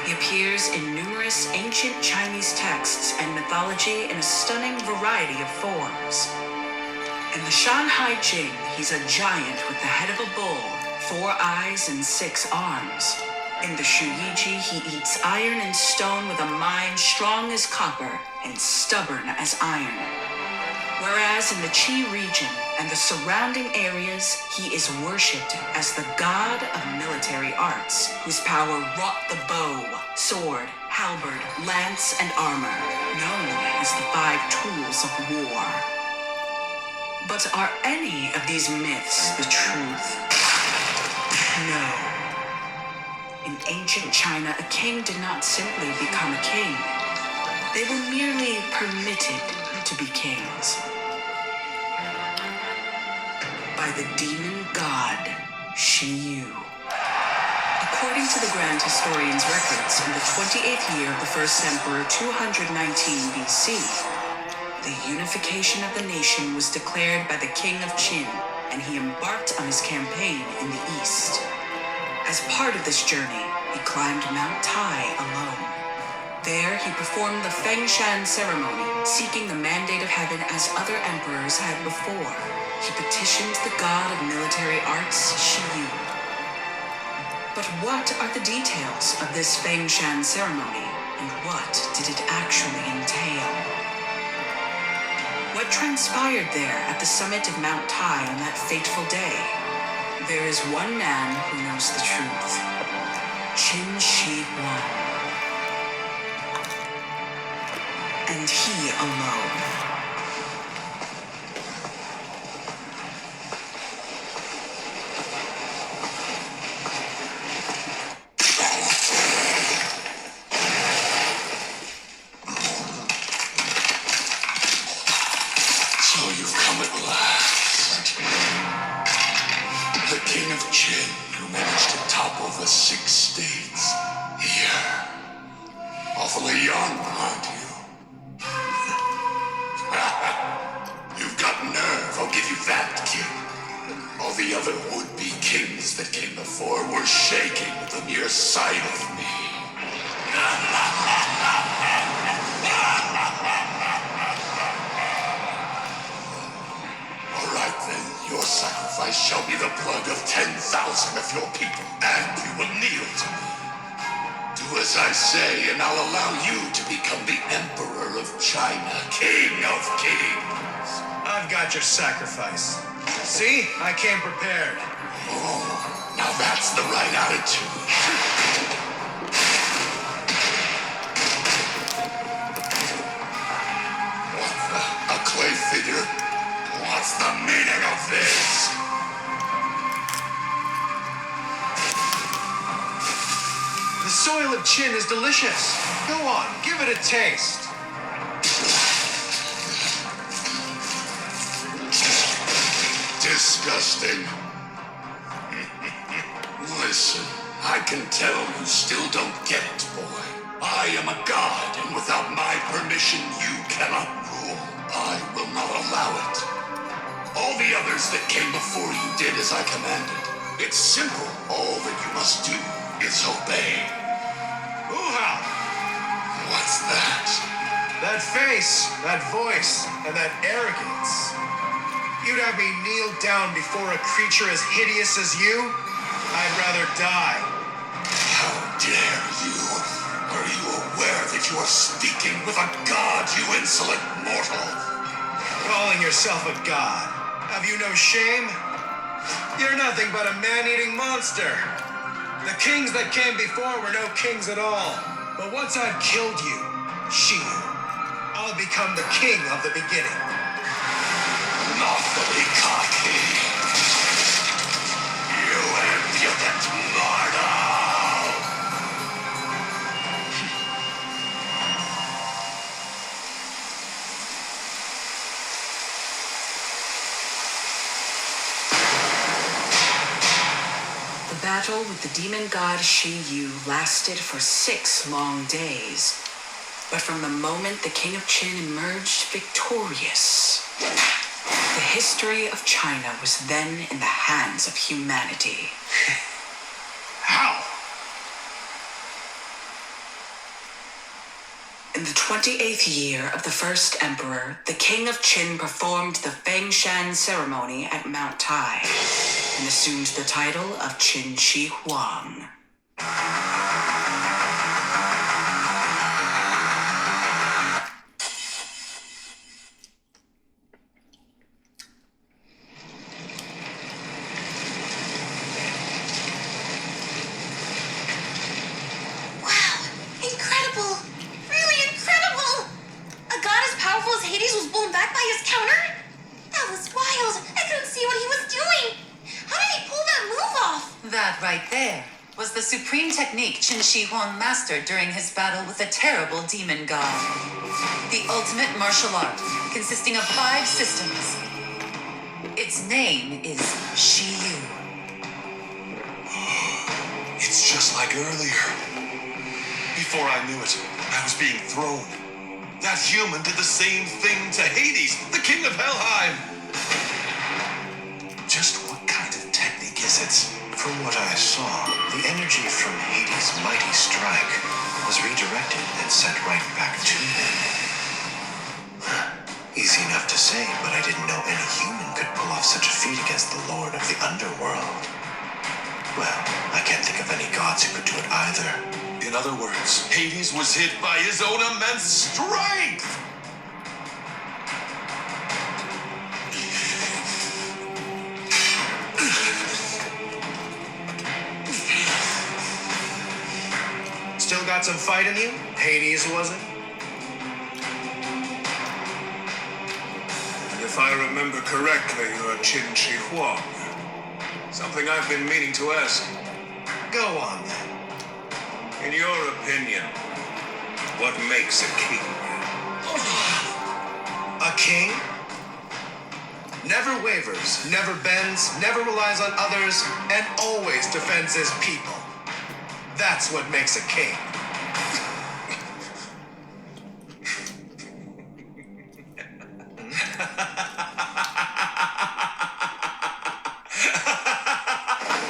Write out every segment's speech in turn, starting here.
He appears in numerous ancient Chinese texts and mythology in a stunning variety of forms. In the Shanhai Jing, he's a giant with the head of a bull, 4 eyes and 6 arms. In the Shuyichi, he eats iron and stone with a mind strong as copper and stubborn as iron. Whereas in the Qi region and the surrounding areas, he is worshipped as the god of military arts, whose power wrought the bow, sword, halberd, lance, and armor, known as the 5 tools of war. But are any of these myths the truth? No. In ancient China, a king did not simply become a king. They were merely permitted to be kings by the demon god Shi Yu. According to the Grand Historian's records, in the 28th year of the first emperor, 219 BC, the unification of the nation was declared by the king of Qin, and he embarked on his campaign in the east. As part of this journey, he climbed Mount Tai alone. There, he performed the Fengshan ceremony, seeking the mandate of heaven as other emperors had before. He petitioned the god of military arts, Shi Yu. But what are the details of this Fengshan ceremony, and what did it actually entail? What transpired there at the summit of Mount Tai on that fateful day? There is one man who knows the truth. Qin Shi Huang. And he alone. So you've come at last. The King of Qin, who managed to topple the 6 states. Here. Awfully young, aren't you? You've got nerve, I'll give you that, kid. All the other would-be kings that came before were shaking at the mere sight of me. All right then, your sacrifice shall be the blood of 10,000 of your people, and you will kneel to me. Do as I say, and I'll allow you to become the Emperor of China, King of Kings. I've got your sacrifice. See? I came prepared. Oh, now that's the right attitude. What the? A clay figure? What's the meaning of this? The soil of Qin is delicious. Go on, give it a taste. Disgusting. Listen, I can tell you still don't get it, boy. I am a god, and without my permission, you cannot rule. I will not allow it. All the others that came before you did as I commanded. It's simple. All that you must do is obey. Hoo-ha! What's that? That face, that voice, and that arrogance. You'd have me kneel down before a creature as hideous as you? I'd rather die. How dare you? Are you aware that you are speaking with a god, you insolent mortal? Calling yourself a god. Have you no shame? You're nothing but a man-eating monster. The kings that came before were no kings at all. But once I've killed you, Shi Yu, I'll become the king of the beginning. Awfully cocky. You impudent mortal! The battle with the demon god Shi Yu lasted for 6 long days. But from the moment the King of Qin emerged victorious, the history of China was then in the hands of humanity. How? In the 28th year of the first emperor, the king of Qin performed the Fengshan ceremony at Mount Tai and assumed the title of Qin Shi Huang. Supreme technique Qin Shi Huang mastered during his battle with a terrible demon god. The ultimate martial art, consisting of 5 systems. Its name is Shi Yu. It's just like earlier. Before I knew it, I was being thrown. That human did the same thing to Hades, the king of Helheim. Just what kind of technique is it? From what I saw, the energy from Hades' mighty strike was redirected and sent right back to him. Easy enough to say, but I didn't know any human could pull off such a feat against the Lord of the Underworld. Well, I can't think of any gods who could do it either. In other words, Hades was hit by his own immense strength! Still got some fight in you? Hades, was it? And if I remember correctly, you're Qin Shi Huang. Something I've been meaning to ask. Go on, then. In your opinion, what makes a king? A king? Never wavers, never bends, never relies on others, and always defends his people. That's what makes a king.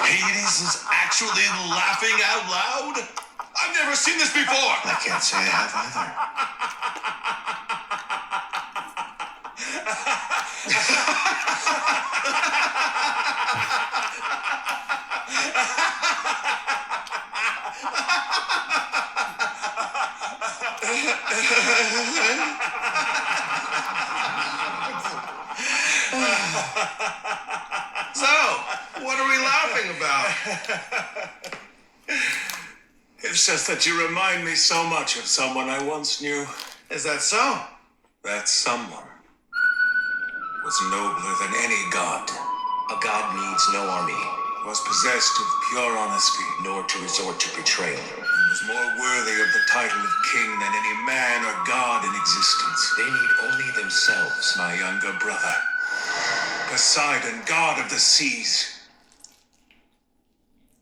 Hades is actually laughing out loud? I've never seen this before! I can't say I have either. So, what are we laughing about? It's just that you remind me so much of someone I once knew. Is that so? That someone was nobler than any god. A god needs no army, Was possessed of pure honesty. nor to resort to betrayal. And was more worthy of the title of king than any man or god in existence. They need only themselves. My younger brother, Poseidon, god of the seas.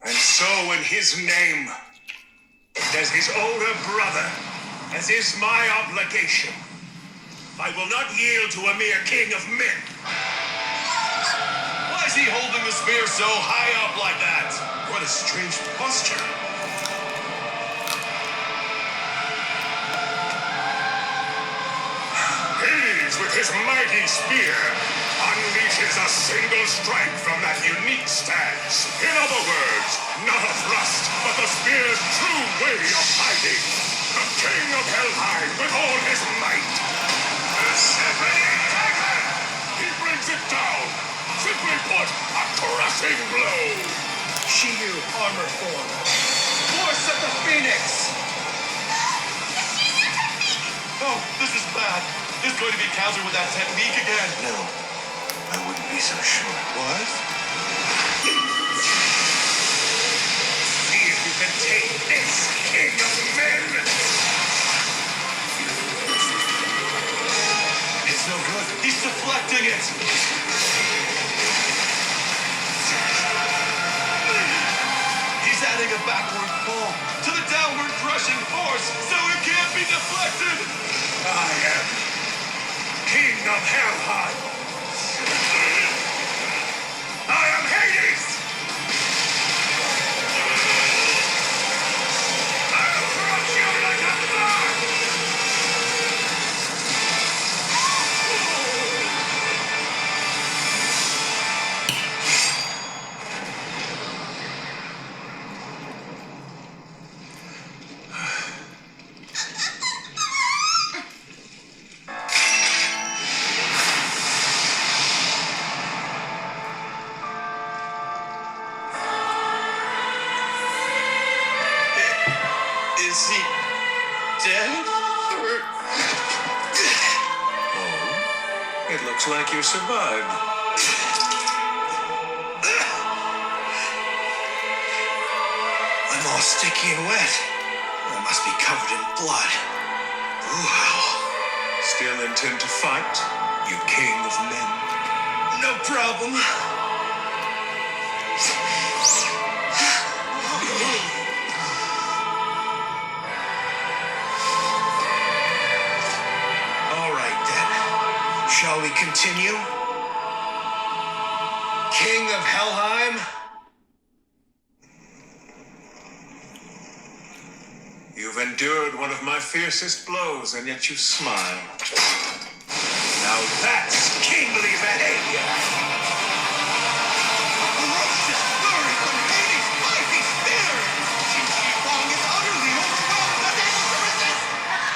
And so in his name, as his older brother, as is my obligation, I will not yield to a mere king of men. Why is he holding the spear so high up like that? What a strange posture. Hades, with his mighty spear, unleashes a single strike from that unique stance. In other words, not a thrust, but the spear's true way of fighting. The king of Helheim with all his might. Persephone Tiger! He brings it down. Simply put, a crushing blow. Shiyu, armor form. Force of the Phoenix! Oh, this is bad. He's going to be countered with that technique again. No, I wouldn't be so sure. What? See if you can take this, king of men. It's no good. He's deflecting it. He's adding a backward pull to the downward crushing force, so it can't be deflected. I am king of Helheim. I am Hades. I will crush you like a dog. Is he dead? Oh, it looks like you survived. I'm all sticky and wet. I must be covered in blood. Wow. Still intend to fight, you king of men? No problem. All right then. Shall we continue? King of Helheim? You've endured one of my fiercest blows, and yet you smile. Now that's kingly behavior! A ferocious fury from Hades' mighty spear! Qin Shi Huang is utterly overwhelmed, unable to resist!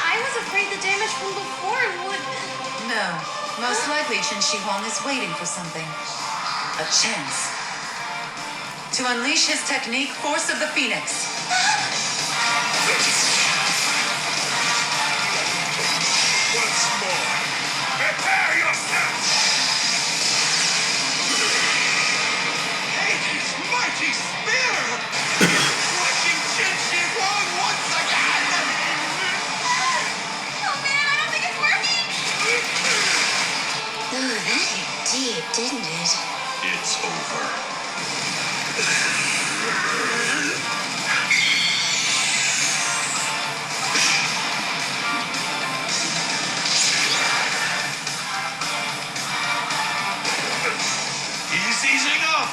I was afraid the damage from before would... No, most likely Qin Shi Huang is waiting for something. A chance. To unleash his technique, Force of the Phoenix. Once more, prepare yourself! Hades' mighty spear! Crushing Qin Shi Huang once again! Oh man, I don't think it's working! Ooh, that hit deep, didn't it? It's over. He's easing up!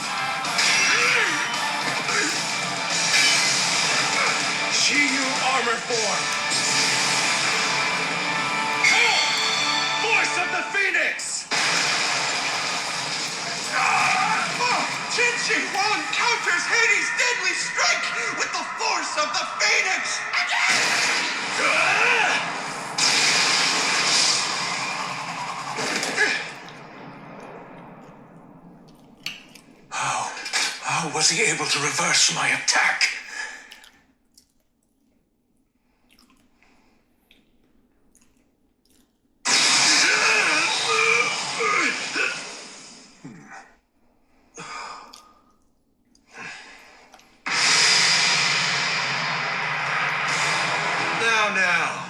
Shiyu armor form! Voice of the Phoenix! Qin Shi Huang counters Hades' deadly strike with the force of the Phoenix! How was he able to reverse my attack? Now.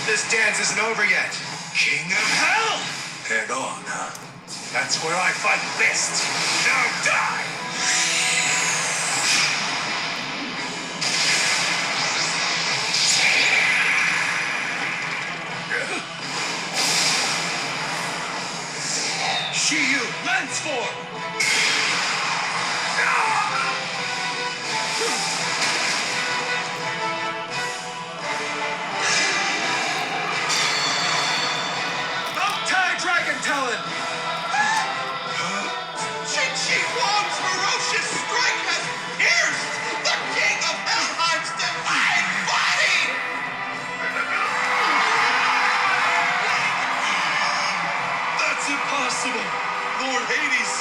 This dance isn't over yet. King of Hell! Head on, huh? That's where I fight best. Now die! Shiyu, lance form! Dragon Talon! Qin Shi Huang's ferocious strike has pierced the King of Helheim's divine body! That's impossible! Lord Hades!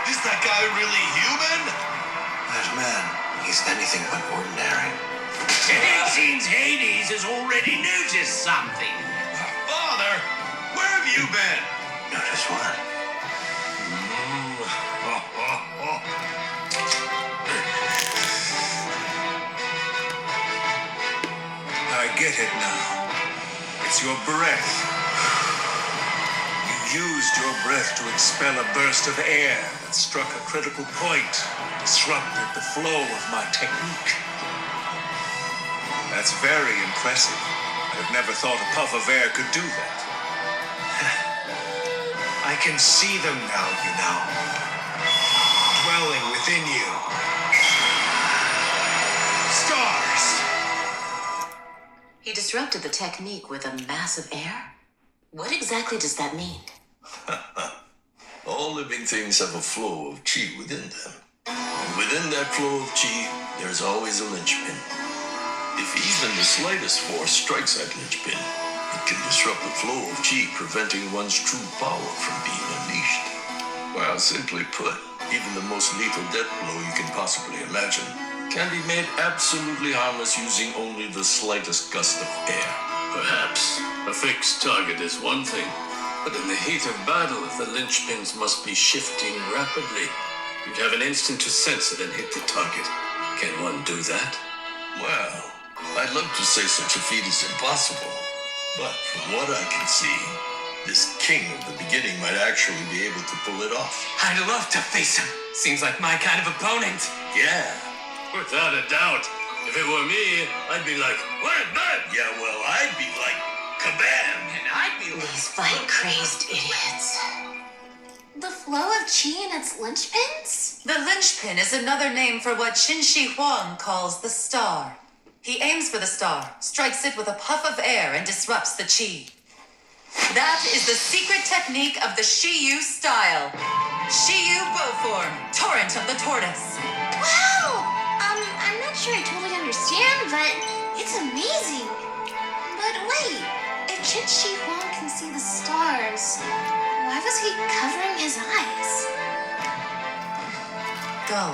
Is that guy really human? That man, he's anything but ordinary. It seems Hades has already noticed something. Father, where have you been? Notice what? I get it now. It's your breath. You used your breath to expel a burst of air that struck a critical point, disrupted the flow of my technique. That's very impressive. I've never thought a puff of air could do that. I can see them now, you know. Dwelling within you. Stars! He disrupted the technique with a mass of air? What exactly does that mean? All living things have a flow of chi within them. And within that flow of chi, there's always a linchpin. If even the slightest force strikes that linchpin, it can disrupt the flow of chi, preventing one's true power from being unleashed. Well, simply put, even the most lethal death blow you can possibly imagine can be made absolutely harmless using only the slightest gust of air. Perhaps. A fixed target is one thing, but in the heat of battle, the linchpins must be shifting rapidly. You'd have an instant to sense it and hit the target. Can one do that? Well, I'd love to say such a feat is impossible, but from what I can see, this king of the beginning might actually be able to pull it off. I'd love to face him. Seems like my kind of opponent. Yeah. Without a doubt. If it were me, I'd be like, "Where's that?" Yeah, well, I'd be like, kabam! And I'd be like, These fight-crazed idiots. The flow of chi and its linchpins? The linchpin is another name for what Qin Shi Huang calls the star. He aims for the star, strikes it with a puff of air, and disrupts the chi. That is the secret technique of the Shiyu style. Shiyu bow form, torrent of the tortoise. Wow! I'm not sure I totally understand, but it's amazing. But wait, if Qin Shi Huang can see the stars, why was he covering his eyes? Go.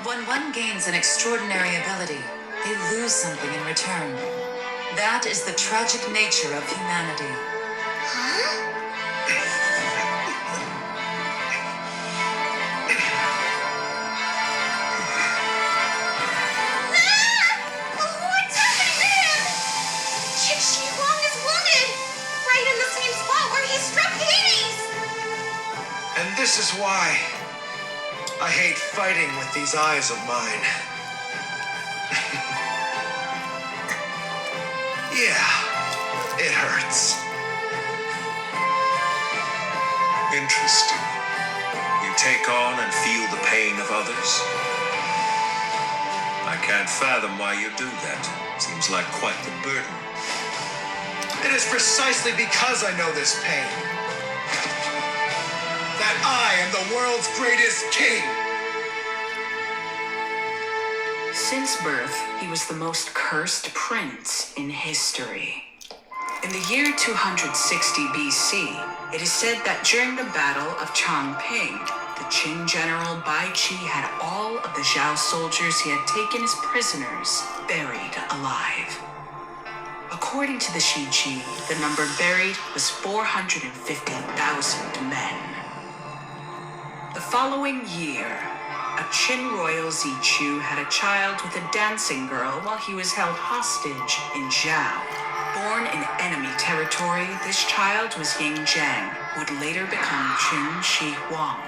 When one gains an extraordinary ability, they lose something in return. That is the tragic nature of humanity. Huh? What's happening to him? Qin Shi Huang is wounded! Right in the same spot where he struck Hades! And this is why I hate fighting with these eyes of mine. Yeah, it hurts. Interesting. You take on and feel the pain of others? I can't fathom why you do that. Seems like quite the burden. It is precisely because I know this pain that I am the world's greatest king. Since birth, he was the most cursed prince in history. In the year 260 BC, it is said that during the Battle of Changping, the Qin general Bai Qi had all of the Zhao soldiers he had taken as prisoners buried alive. According to the Shiji, the number buried was 450,000 men. The following year, a Qin royal Zichu had a child with a dancing girl while he was held hostage in Zhao. Born in enemy territory, this child was Ying Zhang, who would later become Qin Shi Huang.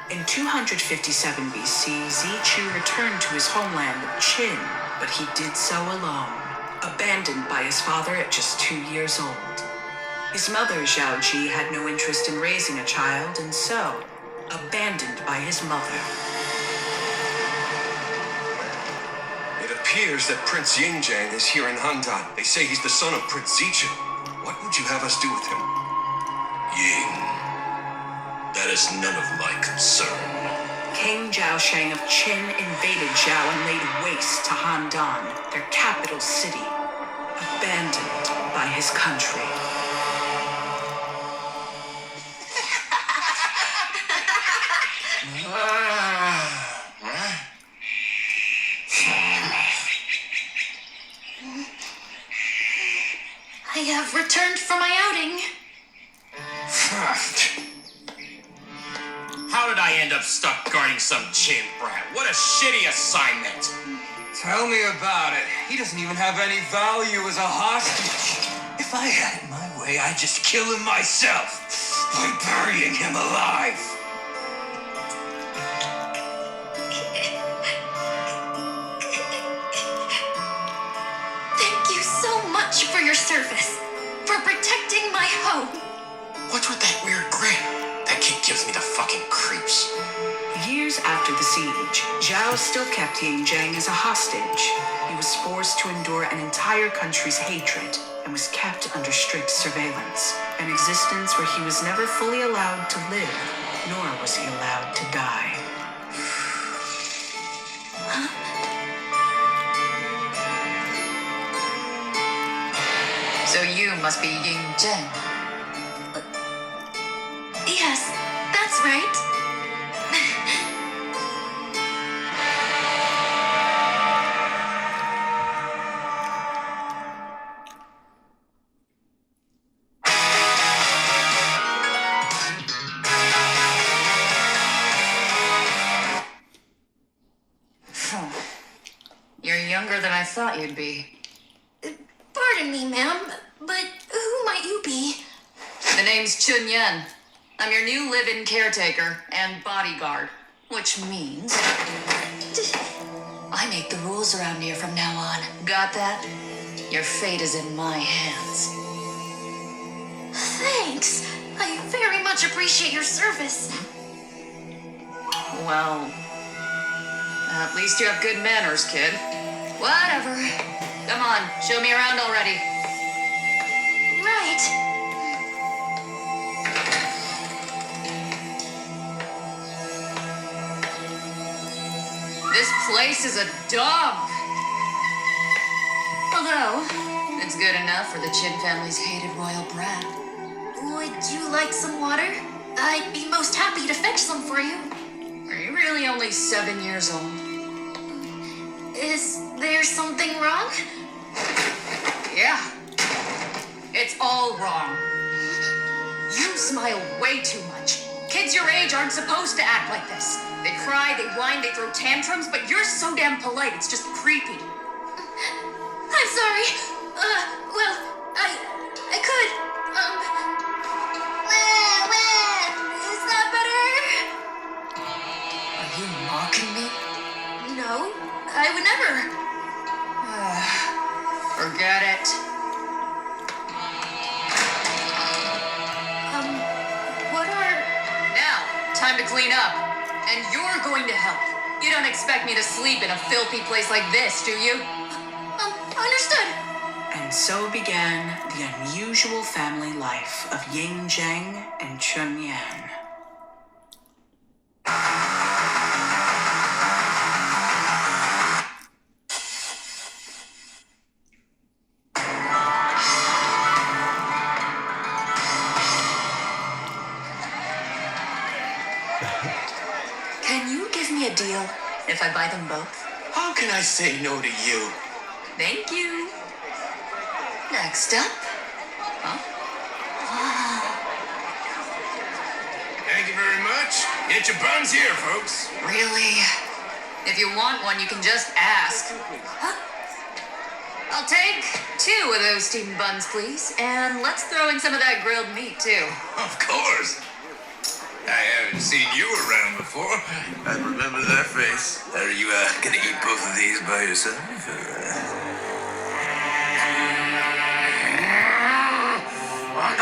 In 257 BC, Zichu returned to his homeland of Qin, but he did so alone, abandoned by his father at just 2 years old. His mother, Zhao Ji, had no interest in raising a child, and so abandoned by his mother. It appears that Prince Yingjiang is here in Handan. They say he's the son of Prince Zichu. What would you have us do with him? Ying. That is none of my concern. King Zhaoshang of Qin invaded Zhao and laid waste to Handan, their capital city, abandoned by his country. I have returned from my outing. How did I end up stuck guarding some Qin brat? What a shitty assignment. Tell me about it. He doesn't even have any value as a hostage. If I had it my way, I'd just kill him myself by burying him alive. Thank you so much for your service, for protecting my home. What's with that weird grin? That kid gives me the fucking creeps. Years after the siege, Zhao still kept Ying Zhang as a hostage. He was forced to endure an entire country's hatred and was kept under strict surveillance, an existence where he was never fully allowed to live, nor was he allowed to die. So you must be Ying Zheng. Yes, that's right. You're younger than I thought you'd be. Pardon me, ma'am, but who might you be? The name's Chun Yen. I'm your new live-in caretaker and bodyguard, which means I make the rules around here from now on. Got that? Your fate is in my hands. Thanks. I very much appreciate your service. Well, at least you have good manners, kid. Whatever. Come on, show me around already. Right. This place is a dump. Although, it's good enough for the Chin family's hated royal brat. Would you like some water? I'd be most happy to fetch some for you. Are you really only 7 years old? Is there something wrong? Yeah. It's all wrong. You smile way too much. Kids your age aren't supposed to act like this. They cry, they whine, they throw tantrums, but you're so damn polite, it's just creepy. I'm sorry. Well, I could, is that better? Are you mocking me? No, I would never. Forget it. What are... Now, time to clean up. And you're going to help. You don't expect me to sleep in a filthy place like this, do you? Understood. And so began the unusual family life of Ying Zheng and Chun Yan. Can you give me a deal if I buy them both? How can I say no to you? Thank you. Next up. Huh? Thank you very much. Get your buns here, folks. Really? If you want one, you can just ask. Huh? I'll take 2 of those steamed buns, please. And let's throw in some of that grilled meat, too. Of course. I haven't seen you around before. I remember that face. Are you gonna eat both of these by yourself? Or,